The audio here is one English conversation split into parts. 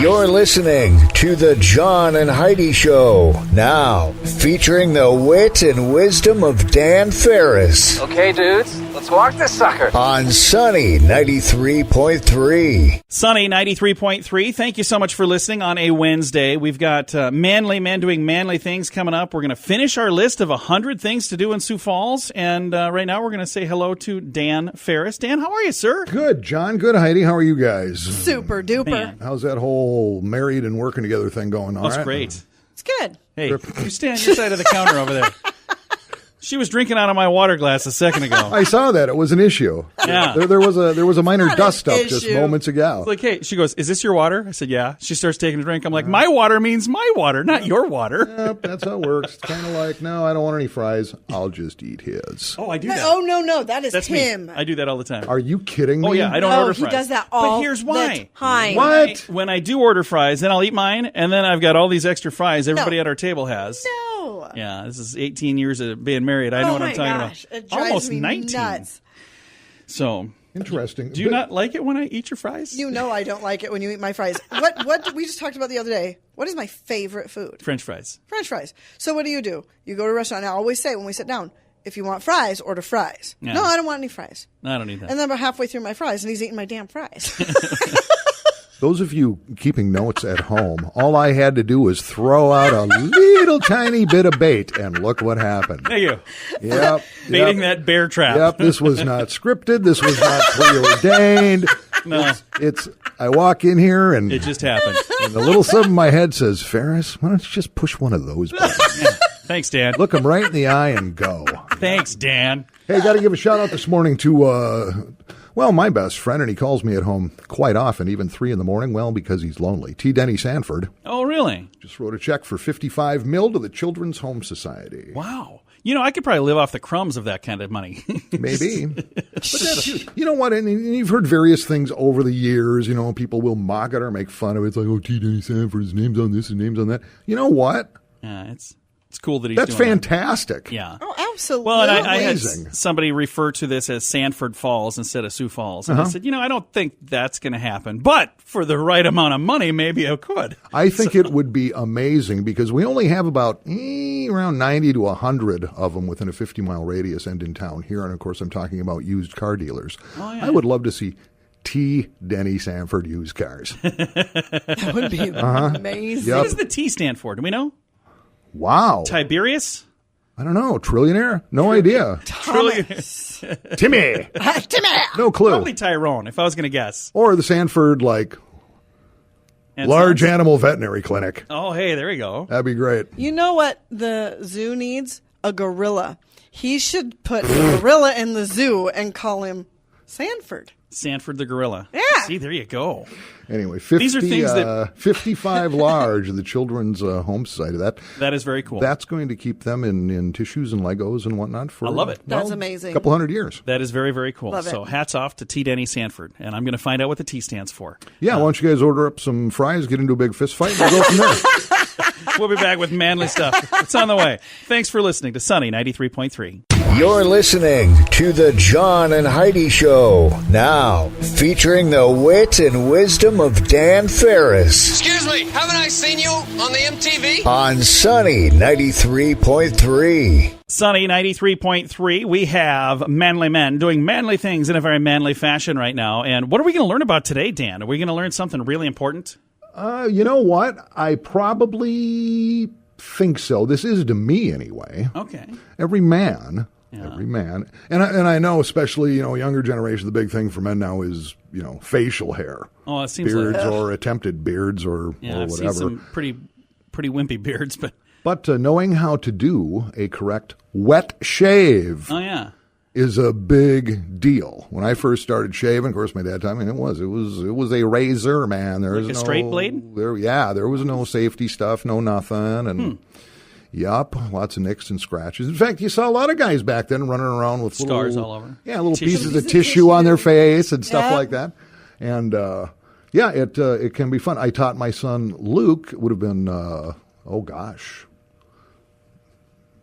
You're listening to the John and Heidi Show. Now, featuring the wit and wisdom of Dan Farris. Okay, dudes, let's walk this sucker. On Sunny 93.3. Sunny 93.3. Thank you so much for listening on a Wednesday. We've got manly men doing manly things coming up. We're going to finish our list of 100 things to do in Sioux Falls. And right now we're going to say hello to Dan Farris. Dan, how are you, sir? Good, John. Good, Heidi. How are you guys? Super duper. Man. How's that whole married and working together thing going? All That's right? great. It's good. Hey, you stay on your side of the counter over there. She was drinking out of my water glass a second ago. I saw that. It was an issue. Yeah. There was a minor Not dust an up just issue. moments ago. Like, hey, she goes, is this your water? I said, yeah. She starts taking a drink. I'm like, my water means my water, not your water. Yep, that's how it works. It's kind of like, no, I don't want any fries. I'll just eat his. Oh, I do that. Oh, no. That is That's him. me. I do that all the time. Are you kidding me? Oh, yeah. I don't No, order he fries. does that all But here's why. the time. What? When I do order fries, then I'll eat mine, and then I've got all these extra fries everybody at our table has. No. Yeah, this is 18 years of being married. I know what I'm talking gosh. about. It drives Almost me 19. nuts. So, Interesting. do you not like it when I eat your fries? You know I don't like it when you eat my fries. What we just talked about the other day. What is my favorite food? French fries. French fries. So what do? You go to a restaurant. And I always say when we sit down, if you want fries, order fries. Yeah. No, I don't want any fries. I don't need that. And then about halfway through my fries, and he's eating my damn fries. Those of you keeping notes at home, all I had to do was throw out a little tiny bit of bait, and look what happened. Thank you. Yep. Baiting that bear trap. Yep, this was not scripted. This was not preordained. No. It's I walk in here and It just happened. the little sub in my head says, Ferris, why don't you just push one of those buttons? Yeah. Thanks, Dan. Look him right in the eye and go. Thanks, Dan. Hey, got to give a shout out this morning to, my best friend, and he calls me at home quite often, even 3 a.m, well, because he's lonely. T. Denny Sanford. Oh, really? Just wrote a check for $55 million to the Children's Home Society. Wow. You know, I could probably live off the crumbs of that kind of money. Maybe. But that's huge. You know what? And you've heard various things over the years. You know, people will mock it or make fun of it. It's like, oh, T. Denny Sanford, his name's on this, his name's on that. You know what? Yeah, it's cool that he's That's doing fantastic. that. Yeah. Oh, absolutely. Well, and I had Amazing. somebody refer to this as Sanford Falls instead of Sioux Falls. And I said, I don't think that's going to happen. But for the right amount of money, maybe it could. I think it would be amazing because we only have about around 90 to 100 of them within a 50-mile radius and in town here. And, of course, I'm talking about used car dealers. Oh, yeah. I would love to see T. Denny Sanford used cars. That would be amazing. Yep. What does the T stand for? Do we know? Wow. Tiberius? I don't know. Trillionaire? No idea. Thomas. Timmy. Timmy. No clue. Probably Tyrone, if I was going to guess. Or the Sanford, And large sons? animal veterinary clinic. Oh, hey, there you go. That'd be great. You know what the zoo needs? A gorilla. He should put a gorilla in the zoo and call him Sanford. Sanford the gorilla. Yeah. See, there you go. Anyway, 50, These are things that- 55 large, the Children's Home Society. That is very cool. That's going to keep them in tissues and Legos and whatnot for I love it. That's amazing. a couple hundred years. That is very, very cool. Love it. So hats off to T. Denny Sanford. And I'm going to find out what the T stands for. Yeah, why don't you guys order up some fries, get into a big fist fight, and we'll go from there. We'll be back with manly stuff. It's on the way. Thanks for listening to Sunny 93.3. You're listening to the John and Heidi Show. Now, featuring the wit and wisdom of Dan Farris. Excuse me, haven't I seen you on the MTV? On Sunny 93.3. Sunny 93.3. We have manly men doing manly things in a very manly fashion right now. And what are we going to learn about today, Dan? Are we going to learn something really important? You know what? I probably think so. This is to me anyway. Okay. Every man, and I know especially younger generation. The big thing for men now is facial hair, Oh, it seems beards like or attempted beards or I've whatever. seen some pretty wimpy beards, but But knowing how to do a correct wet shave oh yeah. is a big deal. When I first started shaving, of course, my dad told me it was a razor, man. There was a no straight blade? There was no safety stuff, no nothing, and yup, lots of nicks and scratches. In fact, you saw a lot of guys back then running around with Scars little, all over. Yeah, little Tissue. pieces of tissue on their face and stuff Yeah. like that. And it can be fun. I taught my son Luke. It would have been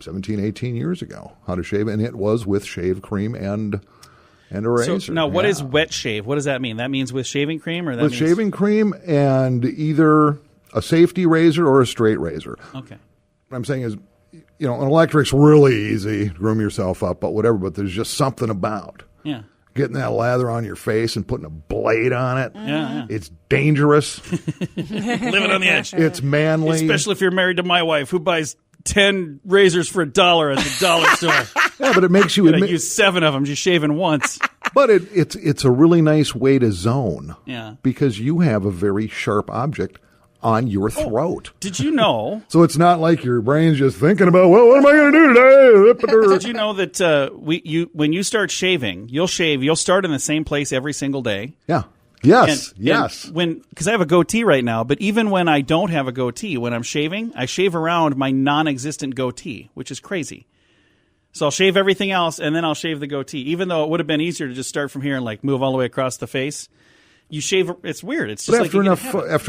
17, 18 years ago, how to shave, and it was with shave cream and and a razor. So now, what is wet shave? What does that mean? That means with shaving cream, or that with means shaving cream and either a safety razor or a straight razor. Okay. What I'm saying is, an electric's really easy, groom yourself up, but whatever. But there's just something about getting that lather on your face and putting a blade on it. Yeah. It's dangerous. Living on the edge. It's manly. Especially if you're married to my wife, who buys 10 razors for $1 at the dollar store. Yeah, but it makes you I use 7 of them just shaving once. But it's a really nice way to zone. Yeah. Because you have a very sharp object on your throat. Did you know? So it's not like your brain's just thinking about, well, what am I going to do today? Did you know that when you start shaving, you'll start in the same place every single day. Yeah. Yes. Yes. Because I have a goatee right now, but even when I don't have a goatee, when I'm shaving, I shave around my non-existent goatee, which is crazy. So I'll shave everything else, and then I'll shave the goatee, even though it would have been easier to just start from here and move all the way across the face. You shave. It's weird. It's just after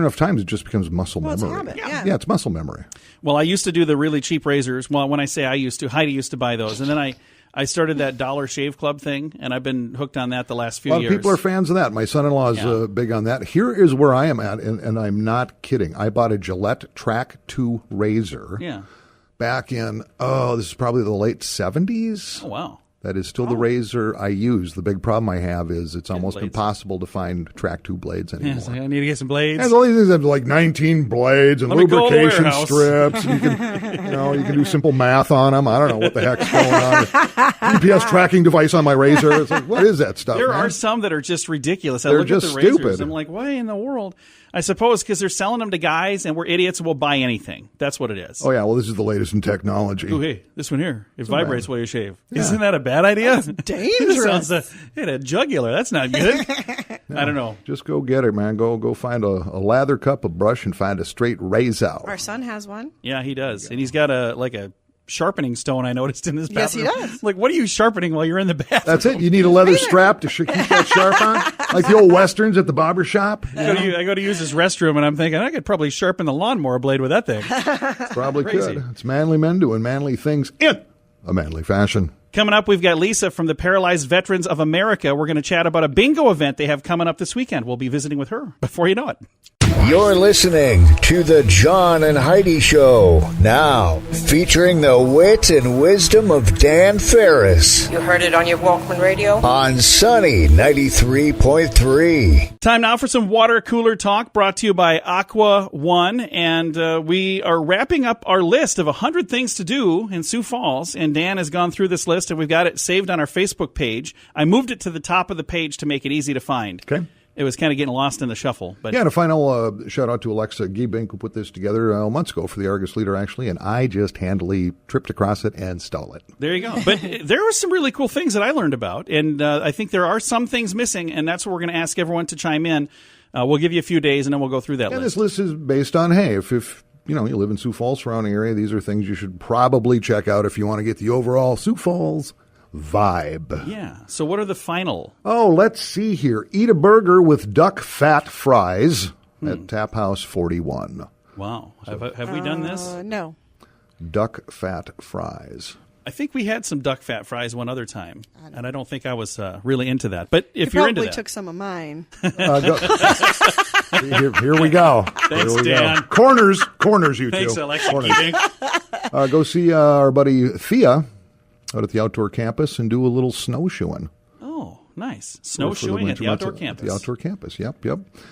enough times, it just becomes muscle memory. It's a habit, yeah, it's muscle memory. Well, I used to do the really cheap razors. Well, when I say I used to, Heidi used to buy those, and then I started that Dollar Shave Club thing, and I've been hooked on that the last few years. A lot of people are fans of that. My son-in-law is big on that. Here is where I am at, and I'm not kidding. I bought a Gillette Track 2 razor back in, this is probably the late 70s. Oh, wow. That is still the razor I use. The big problem I have is it's almost impossible to find Track 2 blades anymore. Yeah, I need to get some blades. There's all these things that have 19 blades and lubrication strips. And you can do simple math on them. I don't know what the heck's going on. GPS tracking device on my razor. It's like, what is that stuff? There are some that are just ridiculous. They're look just at the razors. stupid. I'm like, why in the world? I suppose because they're selling them to guys, and we're idiots and we'll buy anything. That's what it is. Oh, yeah. Well, this is the latest in technology. Oh, hey, this one here. It vibrates while you shave. Yeah. Isn't that a bad idea? That's dangerous. A jugular. That's not good. No, I don't know. Just go get it, man. Go find a lather cup, a brush, and find a straight razor. Our son has one. Yeah, he does. And he's got a sharpening stone I noticed in his bathroom. Yes, he does. Like, what are you sharpening while you're in the bathroom? That's it. You need a leather strap to keep that sharp on, like the old westerns at the barber shop. I go to use his restroom, and I'm thinking I could probably sharpen the lawnmower blade with that thing. Probably could. It's manly men doing manly things in a manly fashion. Coming up, we've got Lisa from the Paralyzed Veterans of America. We're going to chat about a bingo event they have coming up this weekend. We'll be visiting with her before you know it. You're listening to the John and Heidi Show, now featuring the wit and wisdom of Dan Farris You heard it on your Walkman radio? on Sunny 93.3. Time now for some water cooler talk brought to you by Aqua One. And we are wrapping up our list of 100 things to do in Sioux Falls. And Dan has gone through this list, and we've got it saved on our Facebook page. I moved it to the top of the page to make it easy to find. Okay. It was kind of getting lost in the shuffle. But yeah, and a final shout out to Alexa Giebink, who put this together months ago for the Argus Leader, actually, and I just handily tripped across it and stole it. There you go. But there were some really cool things that I learned about, and I think there are some things missing, and that's what we're going to ask everyone to chime in. We'll give you a few days, and then we'll go through that list. And this list is based on, hey, if you live in Sioux Falls, surrounding area, these are things you should probably check out if you want to get the overall Sioux Falls vibe. Yeah. So what are the final? Oh, let's see here. Eat a burger with duck fat fries at Tap House 41. Wow. Have we done this? No. Duck fat fries. I think we had some duck fat fries one other time, and I don't think I was really into that. But if you're into that. Probably took some of mine. Here we go. Thanks, here we Dan. go. Corners, you Thanks, two. Alexa. Go see our buddy Thea out at the outdoor campus and do a little snowshoeing. Oh, nice. Snowshoeing at the outdoor campus. The outdoor campus, yep.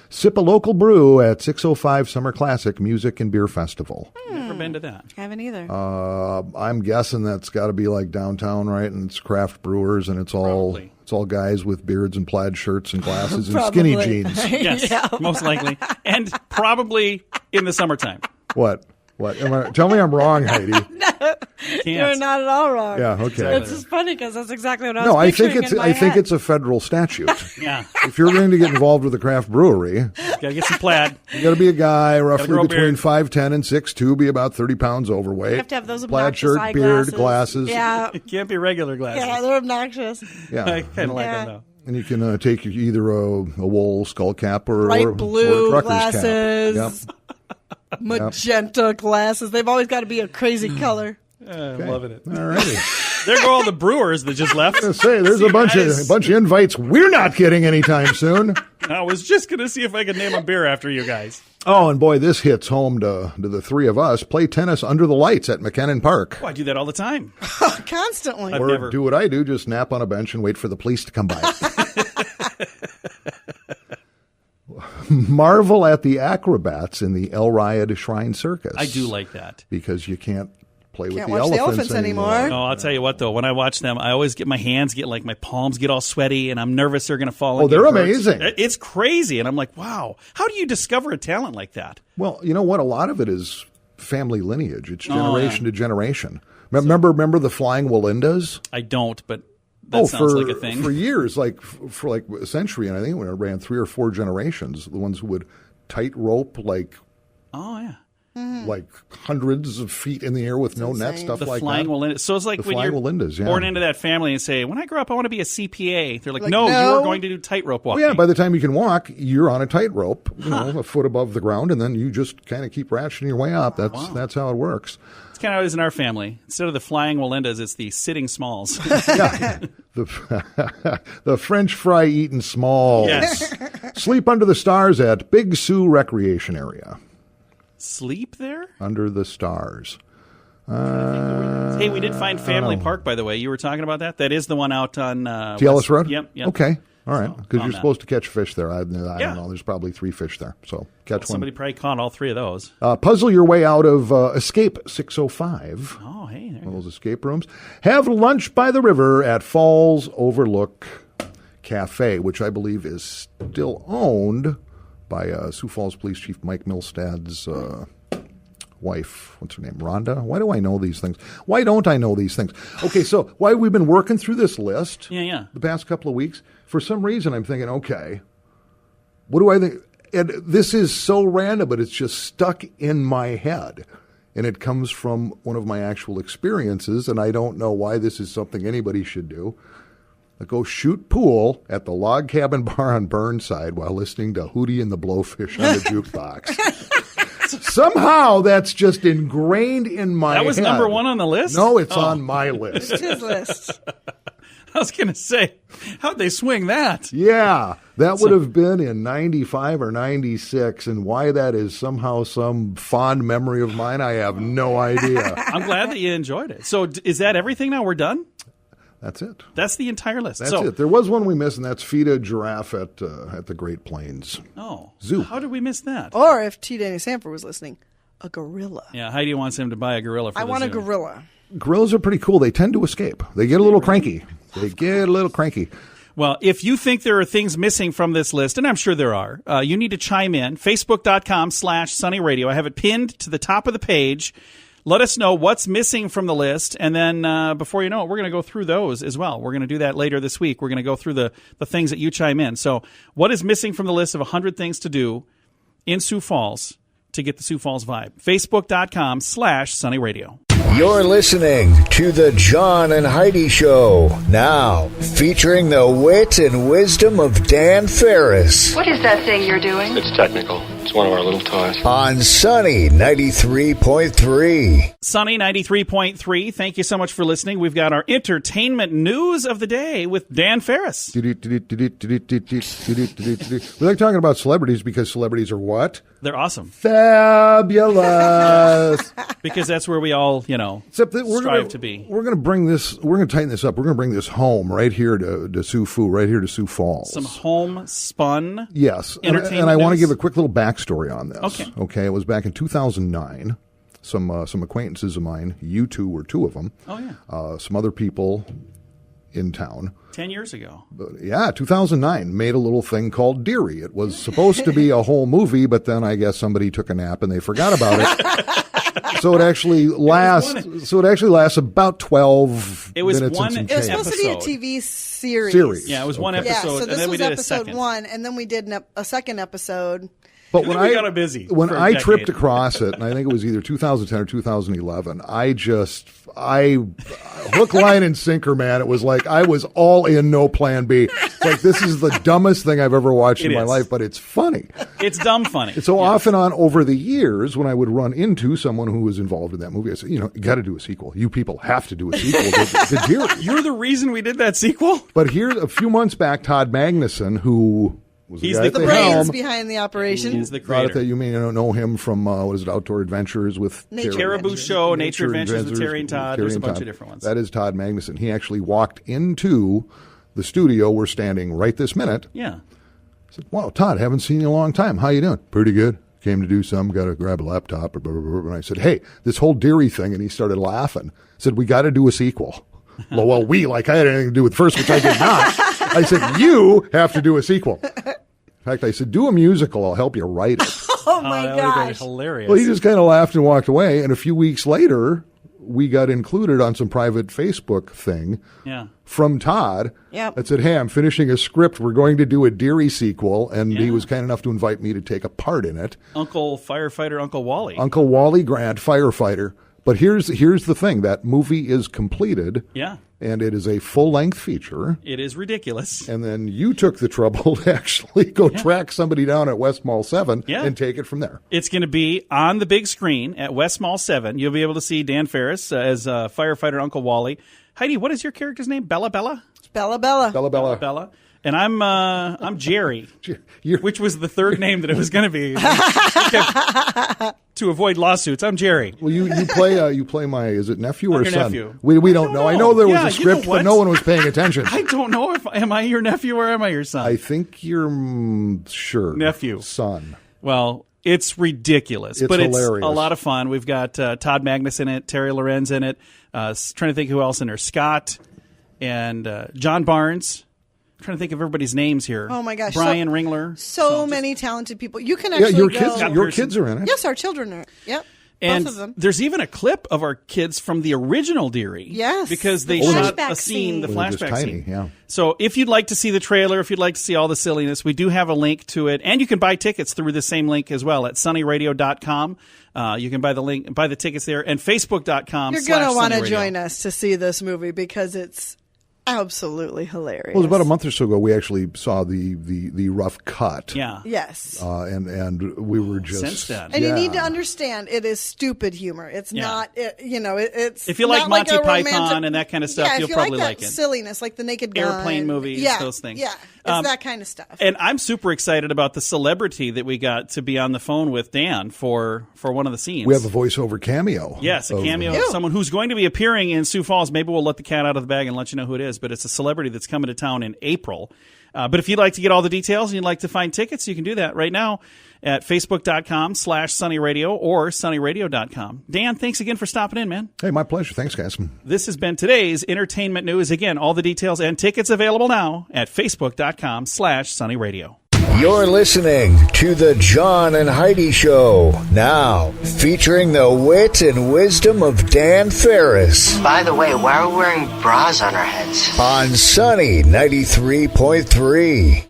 Sip a local brew at 605 Summer Classic Music and Beer Festival. Never been to that. Haven't either. I'm guessing that's got to be like downtown, right? And it's craft brewers, and it's all guys with beards and plaid shirts and glasses and skinny jeans. Yes, most likely. And probably in the summertime. What? Tell me I'm wrong, Heidi. You're not at all wrong. Yeah, okay. It's just funny because that's exactly what I was No, I picturing think in my head. it's a federal statute. Yeah. If you're going to get involved with a craft brewery, Gotta get some plaid. you got to be a guy roughly grow a between beard. 5'10" and 6'2", be about 30 pounds overweight. You have to have those plaid obnoxious shirt, beard, eyeglasses. glasses. Yeah. It can't be regular glasses. Yeah, they're obnoxious. Yeah. I kind of like Yeah. them, though. And you can take either a wool skull cap or Bright or blue a trucker's glasses. cap. Yep. Magenta glasses. They've always got to be a crazy color. I'm loving it. All righty. There go all the brewers that just left. I was gonna say, there's a bunch of invites we're not getting anytime soon. I was just going to see if I could name a beer after you guys. Oh, and boy, this hits home to the three of us. Play tennis under the lights at McKinnon Park. Oh, I do that all the time. Constantly. Or do what I do, just nap on a bench and wait for the police to come by. Marvel at the acrobats in the El Riad Shrine Circus. I do like that. Because you can't play with Can't the watch the elephants anymore. No, I'll tell you what, though. When I watch them, I always get my palms get all sweaty, and I'm nervous they're going to fall. Oh, they're amazing. It's crazy. And I'm like, wow, how do you discover a talent like that? Well, you know what? A lot of it is family lineage. It's generation to generation. Remember the Flying Walindas? I don't, but that sounds like a thing. For years, for a century, and I think when it ran 3 or 4 generations, the ones who would tightrope like hundreds of feet in the air with no net, stuff the like flying that. Walindas. So it's like when you're born into that family and say, when I grow up, I want to be a CPA. They're like, no, you're going to do tightrope walking. Well, yeah, by the time you can walk, you're on a tightrope, a foot above the ground, and then you just kind of keep ratcheting your way up. That's how it works. It's kind of how it is in our family. Instead of the flying Walindas, it's the sitting Smalls. Yeah, the French fry eating Smalls. Yes. Sleep under the stars at Big Sioux Recreation Area. Sleep there? Under the stars. Hey, we did find Family Park, by the way. You were talking about that? That is the one out on Ellis Road? Yep. Okay. All right. Because you're supposed to catch fish there. I don't know. There's probably 3 fish there. So catch one. Somebody probably caught all 3 of those. Puzzle your way out of Escape 605. Oh, hey. There One of those escape rooms. Have lunch by the river at Falls Overlook Cafe, which I believe is still owned by Sioux Falls Police Chief Mike Milstad's wife. What's her name? Rhonda? Why do I know these things? Why don't I know these things? Okay, so why we've been working through this list the past couple of weeks, for some reason I'm thinking, okay, what do I think? And this is so random, but it's just stuck in my head. And it comes from one of my actual experiences, and I don't know why this is something anybody should do. I go shoot pool at the Log Cabin Bar on Burnside while listening to Hootie and the Blowfish on the jukebox. Somehow that's just ingrained in my head. That was number 1 on the list? No, it's on my list. It's his list. I was going to say, how'd they swing that? Yeah, that would have been in 95 or 96, and why that is somehow some fond memory of mine, I have no idea. I'm glad that you enjoyed it. So is that everything now? We're done? That's it. That's the entire list. That's it. There was one we missed, and that's feed a giraffe at the Great Plains Zoo. How did we miss that? Or if T. Danny Sanford was listening, a gorilla. Yeah, Heidi wants him to buy a gorilla for the zoo. I want a gorilla. Gorillas are pretty cool. They tend to escape. They get a little cranky. Well, if you think there are things missing from this list, and I'm sure there are, you need to chime in. Facebook.com/SunnyRadio. I have it pinned to the top of the page. Let us know what's missing from the list, and then before you know it, we're going to go through those as well. We're going to do that later this week. We're going to go through the things that you chime in. So what is missing from the list of 100 things to do in Sioux Falls to get the Sioux Falls vibe? Facebook.com/SunnyRadio. You're listening to the John and Heidi Show, now featuring the wit and wisdom of Dan Farris. What is that thing you're doing? It's technical. It's one of our little toys. On Sunny 93.3. Sunny 93.3. Thank you so much for listening. We've got our entertainment news of the day with Dan Farris. We like talking about celebrities because celebrities are what? They're awesome. Fabulous. Because that's where we all, Except that strive to be. We're going to bring this, we're going to tighten this up. We're going to bring this home right here to Sioux Foo, right here to Sioux Falls. Some homespun entertainment and I want to give a quick little backstory on this. Okay. It was back in 2009. Some acquaintances of mine, you two were 2 of them. Oh, yeah. Some other people in town. 10 years ago. 2009, made a little thing called Deary. It was supposed to be a whole movie, but then I guess somebody took a nap and they forgot about it. So it actually lasts about 12 minutes and some change. It was supposed to be a TV series. Yeah, it was one episode, so this and then we was did a episode second. 1, and then we did a second episode. But when I got it busy when for a I decade. tripped across it, and I think it was either 2010 or 2011, I hook, line, and sinker, man. It was like I was all in, no plan B. It's like, this is the dumbest thing I've ever watched in my life, but it's funny. It's dumb funny. And so off and on over the years, when I would run into someone who was involved in that movie, I said, you got to do a sequel. You people have to do a sequel to Deer. You're the reason we did that sequel? But here, a few months back, Todd Magnuson, who was He's the guy the at the brains helm. behind the operation. He's the Not creator. that you may know him from, what is it, Outdoor Adventures with Caribou Show, Nature Adventures with Terry and Todd. There's a bunch of different ones. That is Todd Magnuson. He actually walked into the studio we're standing right this minute. Yeah. I said, wow, Todd, haven't seen you in a long time. How you doing? Pretty good. Came to do some, got to grab a laptop. Blah, blah, blah. And I said, hey, this whole Deary thing, and he started laughing. Said, we got to do a sequel. Well, like I had anything to do with the first, which I did not. I said, you have to do a sequel. In fact, I said, do a musical. I'll help you write it. Oh, my That would have been gosh. hilarious. Well, he just kind of laughed and walked away. And a few weeks later, we got included on some private Facebook thing from Todd that said, hey, I'm finishing a script. We're going to do a Deary sequel. And he was kind enough to invite me to take a part in it. Uncle Wally. Uncle Wally Grant, firefighter. But here's the thing. That movie is completed. Yeah. And it is a full-length feature. It is ridiculous. And then you took the trouble to actually go track somebody down at West Mall 7 and take it from there. It's going to be on the big screen at West Mall 7. You'll be able to see Dan Farris as firefighter Uncle Wally. Heidi, what is your character's name? Bella? It's Bella. Bella. And I'm Jerry, which was the third name that it was going to be. To avoid lawsuits, I'm Jerry. Well, you play my, is it nephew or your son? Nephew. We don't know. I know there was Yeah, a script, but no one was paying attention. I don't know am I your nephew or am I your son? I think you're sure Nephew. son. Well, it's ridiculous, It's but hilarious. It's a lot of fun. We've got Todd Magnus in it, Terry Lorenz in it. Trying to think who else in there. Scott and John Barnes. Trying to think of everybody's names here. Oh my gosh, Brian Ringler. So many talented people. You can actually your go. kids are in it. Yes, our children are. Yep. And both of them. there's even a clip of our kids from the original Deary. Yes. Because they The shot flashback a scene, the scene. Well, they're just flashback tiny, scene. yeah. So if you'd like to see the trailer, if you'd like to see all the silliness, we do have a link to it. And you can buy tickets through the same link as well at sunnyradio.com. You can buy the tickets there, and facebook.com. You're going to want to join us to see this movie because it's absolutely hilarious. Well, it was about a month or so ago. We actually saw the rough cut. Yeah. Yes. And we were just Since then. And you need to understand, it is stupid humor. It's not, it's if you like not Monty a Python and that kind of stuff, if you'll you probably like like it. silliness, like the Naked Gun. Airplane movies, those things. Yeah, it's that kind of stuff. And I'm super excited about the celebrity that we got to be on the phone with Dan for one of the scenes. We have a voiceover cameo. Yes, a cameo of someone who's going to be appearing in Sioux Falls. Maybe we'll let the cat out of the bag and let you know who it is, but it's a celebrity that's coming to town in April. But if you'd like to get all the details and you'd like to find tickets, you can do that right now at facebook.com/sunnyradio or sunnyradio.com. Dan, thanks again for stopping in, man. Hey, my pleasure. Thanks, guys. This has been today's entertainment news. Again, all the details and tickets available now at facebook.com/sunnyradio. You're listening to the John and Heidi Show, now featuring the wit and wisdom of Dan Farris By the way, why are we wearing bras on our heads? on Sunny 93.3.